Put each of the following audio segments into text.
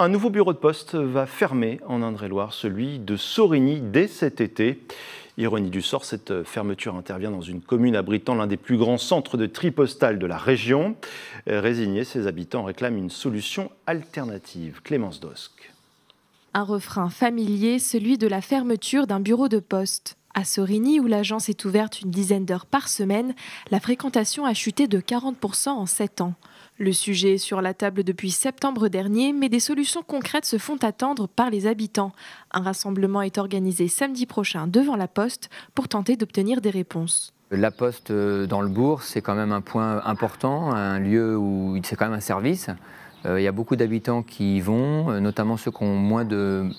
Un nouveau bureau de poste va fermer en Indre-et-Loire, celui de Sorigny, dès cet été. Ironie du sort, cette fermeture intervient dans une commune abritant l'un des plus grands centres de tri postal de la région. Résignés, ses habitants réclament une solution alternative. Clémence Dosque. Un refrain familier, celui de la fermeture d'un bureau de poste. À Sorigny, où l'agence est ouverte une dizaine d'heures par semaine, la fréquentation a chuté de 40% en 7 ans. Le sujet est sur la table depuis septembre dernier, mais des solutions concrètes se font attendre par les habitants. Un rassemblement est organisé samedi prochain devant la Poste pour tenter d'obtenir des réponses. La Poste dans le bourg, c'est quand même un point important, un lieu où c'est quand même un service. Il y a beaucoup d'habitants qui y vont, notamment ceux qui ont moins de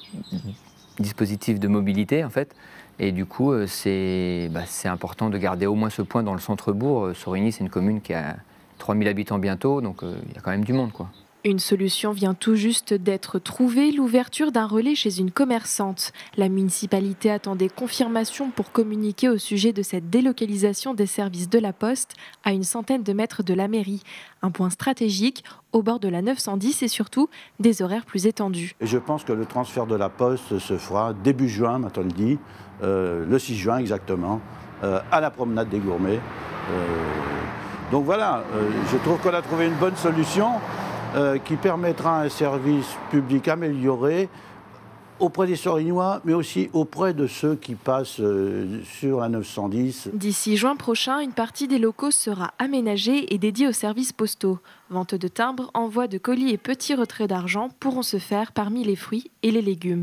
dispositifs de mobilité en fait. Et du coup, c'est important de garder au moins ce point dans le centre-bourg. Sorigny, c'est une commune qui a 3000 habitants bientôt, donc il y a quand même du monde, quoi. Une solution vient tout juste d'être trouvée, l'ouverture d'un relais chez une commerçante. La municipalité attend des confirmations pour communiquer au sujet de cette délocalisation des services de la Poste à une centaine de mètres de la mairie. Un point stratégique au bord de la 910 et surtout des horaires plus étendus. Et je pense que le transfert de la Poste se fera début juin, m'a-t-on dit, le 6 juin exactement, à la promenade des Gourmets. Donc voilà, je trouve qu'on a trouvé une bonne solution qui permettra un service public amélioré auprès des Sorignois, mais aussi auprès de ceux qui passent sur la 910. D'ici juin prochain, une partie des locaux sera aménagée et dédiée aux services postaux. Vente de timbres, envoi de colis et petits retraits d'argent pourront se faire parmi les fruits et les légumes.